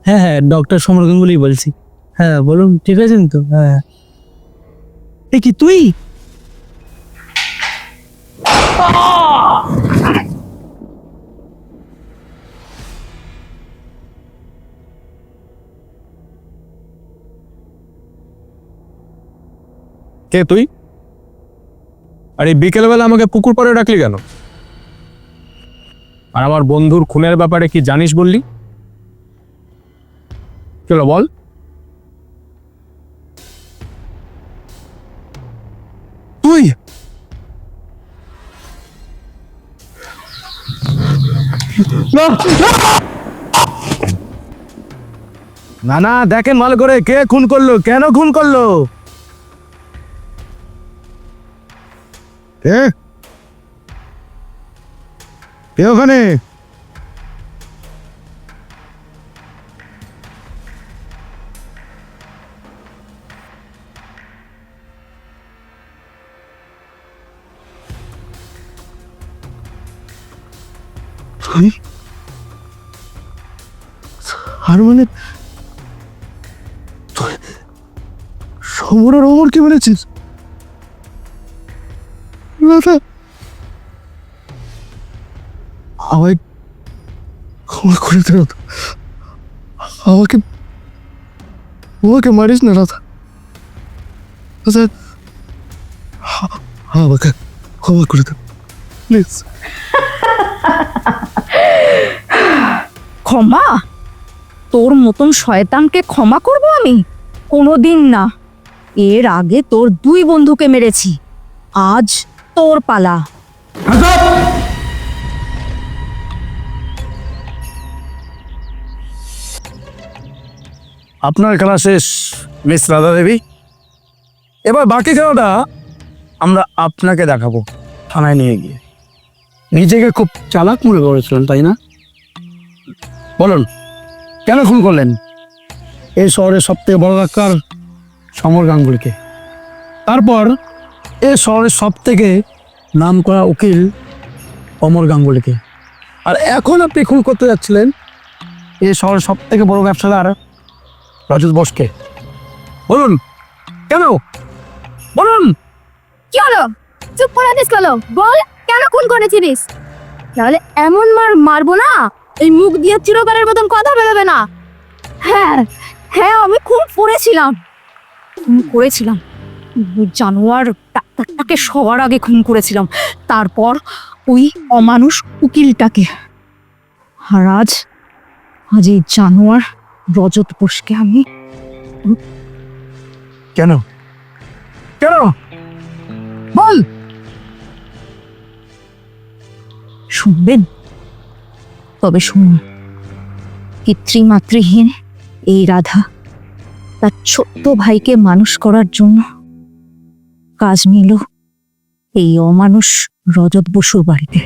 হ্যাঁ হ্যাঁ, ডক্টর সমর গাঙ্গুলি বলছি। হ্যাঁ বলুন, ঠিক আছেন তো? হ্যাঁ। এ কি তুই? কে তুই? আর এই বিকেলবেলা আমাকে পুকুর পাড়ে ডাকলি কেন? আর আমার বন্ধুর খুনের ব্যাপারে কি জানিস বললি? চলো বল। তুই না না, দেখেন ভালো করে কে খুন করলো, কেন খুন করলো। কে কে ওখানে? আর মানে সমর আর অমরকে মেরেছিস? রাধা, আমায় ক্ষমা করে দে রাধা, আমাকে আমাকে মারিস না রাধা। রাধা, আমাকে ক্ষমা করে দে প্লিজ। ক্ষমা? তোর মতন শয়তানকে ক্ষমা করব আমি? কোনোদিন না। এর আগে তোর 2 বন্ধুকে মেরেছি, আজ তোর পালা। আপনার খেলা শেষ মিস রাধা দেবী। এবার বাকি খেলাটা আমরা আপনাকে দেখাবো থানায় নিয়ে গিয়ে। নিজেকে খুব চালাক মনে করেছিলেন, তাই না? বলুন, কেন খুন করলেন এই শহরের সব থেকে বড় ডাক্তার সমর গাঙ্গুলিকে? তারপর এই শহরের সব থেকে নাম করা উকিল অমর গাঙ্গুলিকে। আর এখন আপনি খুন করতে যাচ্ছিলেন এই শহরের সব থেকে বড় ব্যবসাদার রজত বোসকে। বলুন কেন, বলুন। কি হলো? চুপ করে আছিস কেন? বল, কেন খুন করেছিস? তাহলে এমন মারবো না, এই মুখ দিয়ে চিরকালের মতন কথা বেরোবে না। হ্যাঁ হ্যাঁ, আমি খুন করেছিলাম। ওই জানোয়ার ডাক্তারটাকে সবার আগে খুন করেছিলাম, তারপর ওই অমানুষ উকিলটাকে। আর আজ এই জানোয়ার রজত বোসকে আমি। কেন কেন বল। শুনবেন? তবে শুনুন, পিতৃমাতৃহীন এই রাধা তার ছোট্ট ভাইকে মানুষ করার জন্য কাজ নিল এই অমানুষ রজত বসুর বাড়িতে।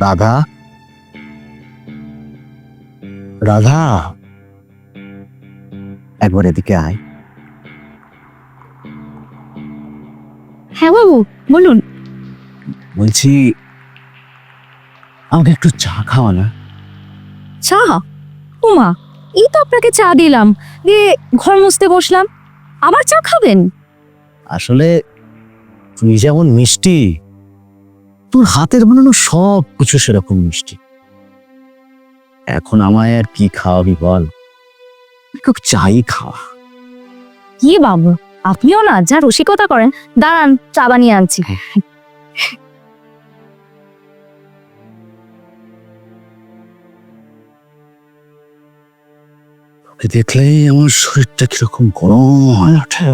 রাধা, রাধা, একবার এদিকে আয়। হ্যাঁ বাবু, বলুন। বলছি আমাকে একটু চা খাওয়া না? চা? উমা, এই তো আপনাকে চা দিলাম, দিয়ে ঘর মুছতে বসলাম, আবার চা খাবেন? আসলে তুই যেমন মিষ্টি, তোর হাতের বানানো সব কিছু সেরকম মিষ্টি। এখন আমায় আর কি খাওয়াবি বল? খুব চাই খাওয়া। কি বাবু, আপনিও না যা রসিকতা করেন। দাঁড়ান, চা বানিয়ে আনছি। তোকে দেখলেই আমার শরীরটা কিরকম গরম হয়ে ওঠে।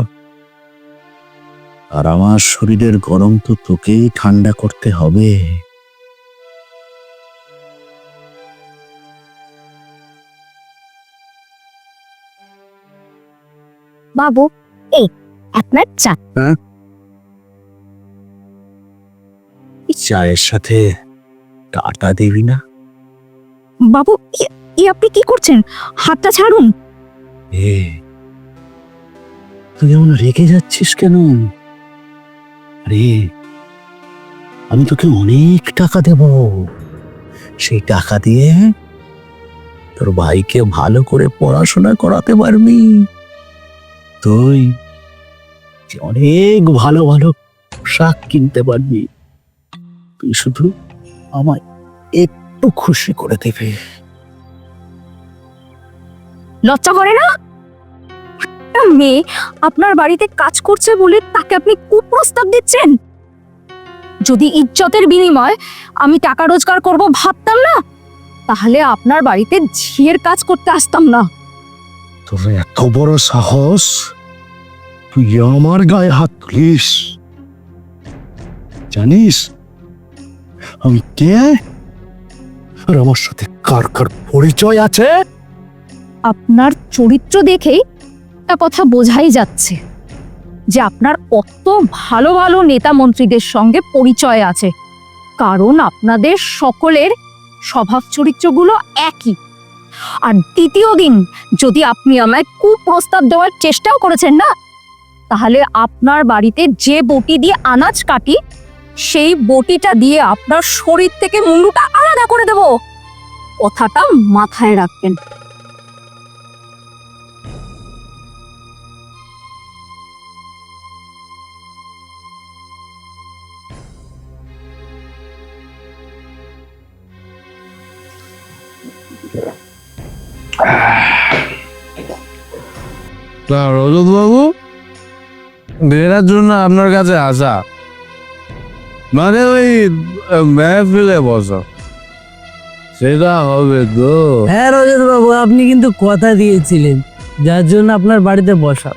আর আমার শরীরের গরম তো তোকেই ঠান্ডা করতে হবে। বাবু, এই আপনার চা। চায়ের সাথে টাটা দিবি না? বাবু, আপনি কি করছেন? হাতটা ছাড়ুন। এ তুই এমন রেগে যাচ্ছিস কেন? আরে আমি তোকে অনেক টাকা দেব, সেই টাকা দিয়ে তোর ভাইকে ভালো করে পড়াশোনা করাতে পারবি। তুই অনেক ভালো ভালো পোশাক কিনতে পারবি। তুই শুধু আমায় একটু খুশি করে দেবে। লজ্জা করে না? একটা মেয়ে আপনার বাড়িতে কাজ করছে বলে তাকে আপনি কুপ্রস্তাব দিচ্ছেন। যদি ইজ্জতের বিনিময় আমি টাকা রোজগার করব ভাবতাম না, তাহলে আপনার বাড়িতে ঝিয়ের কাজ করতে আসতাম না। তোর এত বড় সাহস, তুই আমার গায়ে হাত তুলিস? জানিস আমি কে আর আমার সাথে কার কার পরিচয় আছে? আপনার চরিত্র দেখেই একটা কথা বোঝাই যাচ্ছে যে আপনার কত ভালো ভালো নেতা মন্ত্রীদের সঙ্গে পরিচয় আছে, কারণ আপনাদের সকলের স্বভাব চরিত্রগুলো একই। আর দ্বিতীয় দিন যদি আপনি আমায় কুপ্রস্তাব দেওয়ার চেষ্টাও করেছেন না, তাহলে আপনার বাড়িতে যে বটি দিয়ে আনাজ কাটি, সেই বটিটা দিয়ে আপনার শরীর থেকে মুন্ডুটা আলাদা করে দেব। কথাটা মাথায় রাখবেন। রজত বাবু, বেরার জন্য আপনার কাছে আসা মানে ওই মেহফিলে বসা, সেটা হবে তো? হ্যাঁ রজত বাবু, আপনি কিন্তু কথা দিয়েছিলেন, যার জন্য আপনার বাড়িতে বসা।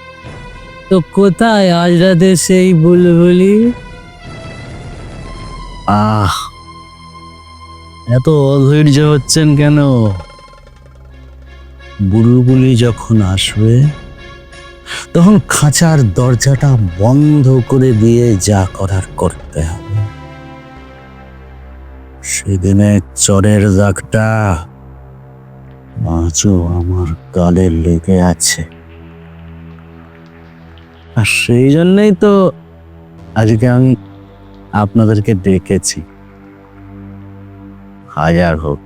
তো কোথায় আজ রাতে সেই বুলবুলি? এত অধৈর্য হচ্ছেন কেন? বুলবুলি যখন আসবে তখন খাঁচার দরজাটা বন্ধ করে দিয়ে যা করার করতে হবে। সেদিনে চরের দাগটা আজও আমার গালে লেগে আছে। আর সেই জন্যই তো আজকে আমি আপনাদেরকে ডেকেছি। হাজার হোক,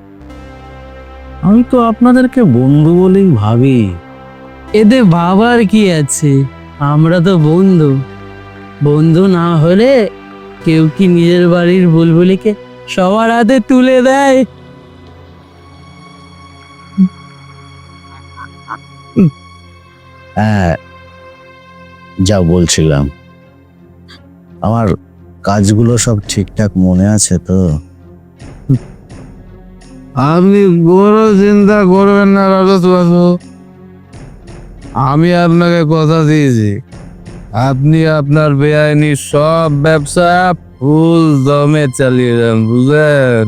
আমি তো আপনাদেরকে বন্ধু বলেই ভাবি। এতে ভাবার কি আছে? আমরা তো বন্ধু। বন্ধু না হলে কেউ কি নিজের বাড়ির বুলবুলিকে সবার হাতে তুলে দেয়? হ্যাঁ, যা বলছিলাম, আমার কাজগুলো সব ঠিকঠাক মনে আছে তো? আপনি কোনো চিন্তা করবেন না রজত বাবু, আমি আপনাকে কথা দিয়েছি, আপনি আপনার বেআইনি সব ব্যবসা ফুল দমে চালিয়ে যান, বুঝলেন?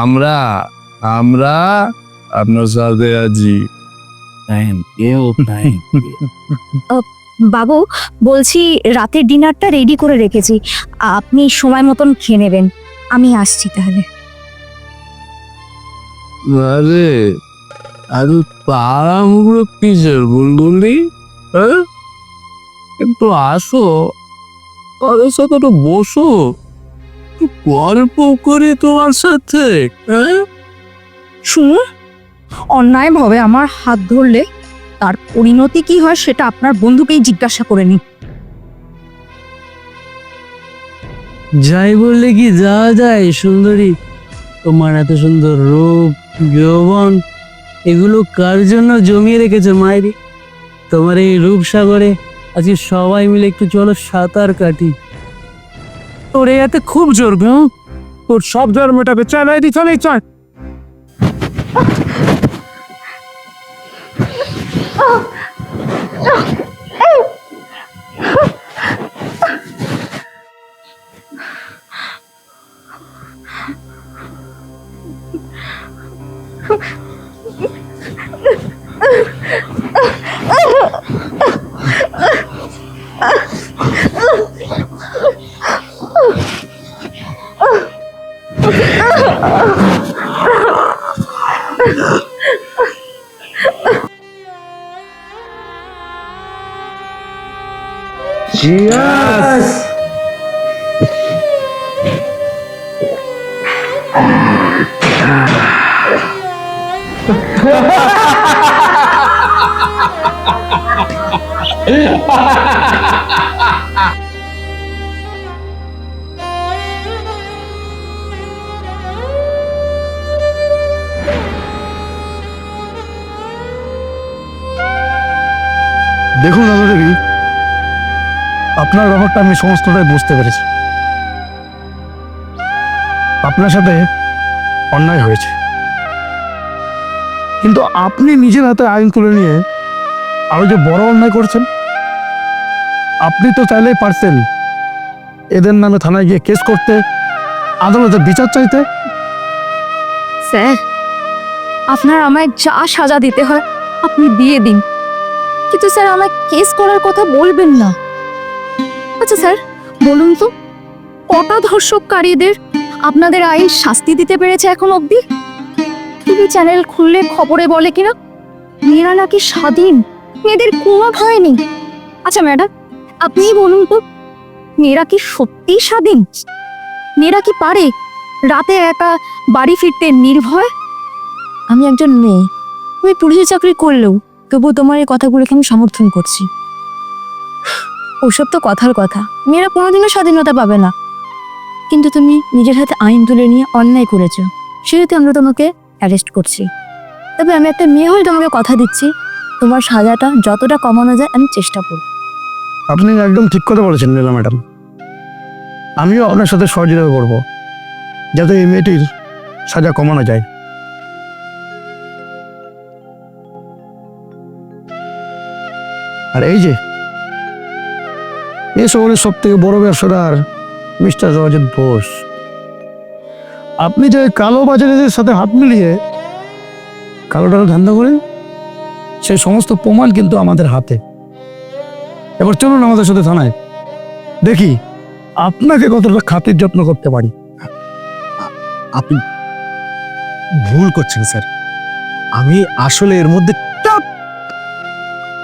আমরা আমরা আপনার সাথে আছি। বাবু, বলছি রাতের ডিনারটা রেডি করে রেখেছি, আপনি সময় মতন খেয়ে নেবেন। আমি আসছি তাহলে। আরে আরে তাড়াহুড়ো কিসের বুলবুলি? হ্যাঁ, একটু আসো, তাদের সাথে একটু বসো, একটু গল্প করি তোমার সাথে। হ্যাঁ, শুনুন, অন্যায়ভাবে আমার হাত ধরলে তার পরিণতি কি হয় সেটা আপনার বন্ধুকেই জিজ্ঞাসা করে নিন। যাই বললে কি যাওয়া যায় সুন্দরী? তোমার এত সুন্দর রূপ, যৌবন, এগুলো কার জন্য জমিয়ে রেখেছো মায়েরি? তোমার এই রূপসাগরে আজকে সবাই মিলে একটু চলো সাঁতার কাটি। তোর এতে খুব জোর গো। তোর সব জ্বর মেটাবে, চল এই চলে চল। দেখুন দাদাদেবী, আপনার ব্যাপারটা আমি সমস্তটাই বুঝতে পেরেছি। আপনার সাথে অন্যায় হয়েছে, কিন্তু আপনি নিজের হাতে আইন তুলে নিয়ে আরো যে বড় অন্যায় করছেন। আপনি তো চাইলেই পারতেন এদের নামে থানায় গিয়ে কেস করতে, আদালতে বিচার চাইতে। স্যার, আপনার আমায় যা সাজা দিতে হয় আপনি দিয়ে দিন, কিন্তু স্যার আমায় কেস করার কথা বলবেন না। আচ্ছা স্যার, বলুন তো কটা ধর্ষককারীদের আপনাদের আইন শাস্তি দিতে পেরেছে এখন অবধি? টিভি চ্যানেল খুললে খবরে বলে কিনা মেয়েরা নাকি স্বাধীন, মেয়েদের কোনো ভয় নেই। আচ্ছা ম্যাডাম, আপনিই বলুন তো, মেয়েরা কি সত্যিই স্বাধীন? মেয়েরা কি পারে রাতে একা বাড়ি ফিরতে নির্ভয়? আমি একজন মেয়ে, তুমি পুলিশের চাকরি করলেও তবুও তোমার এই কথাগুলোকে আমি সমর্থন করছি। ওসব তো কথার কথা, মেয়েরা কোনোদিনও স্বাধীনতা পাবে না। কিন্তু তুমি নিজের হাতে আইন তুলে নিয়ে অন্যায় করেছো, সেহেতু আমরা তোমাকে অ্যারেস্ট করছি। তবে আমি একটা মেয়ে হয়ে তোমাকে কথা দিচ্ছি, তোমার সাজাটা যতটা কমানো যায় আমি চেষ্টা করব। আপনি একদম ঠিক কথা বলেছেন নীলা ম্যাডাম। আমিও আপনার সাথে সহযোগিতা করব যাতে এই মেয়েটির সাজা কমানো যায়। আর এই যে এই শহরের সব থেকে বড় ব্যবসাদার মিস্টার রজত বোস, আপনি যে কালো বাজারিদের সাথে হাত মিলিয়ে কালো টাকা ধান্দা করেন, সেই সমস্ত প্রমাণ কিন্তু আমাদের হাতে। এবার চলুন আমাদের সাথে থানায়, দেখি আপনাকে কতটা খাতির যত্ন করতে পারি। আপনি ভুল করছেন স্যার, আমি আসলে এর মধ্যে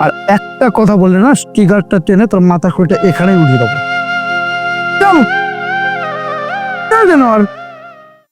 আর একটা কথা বললে না, স্টিকারটা টেনে তোর মাথা খুঁড়িটা এখানেই উঠিয়ে দেবো। চল যেন আর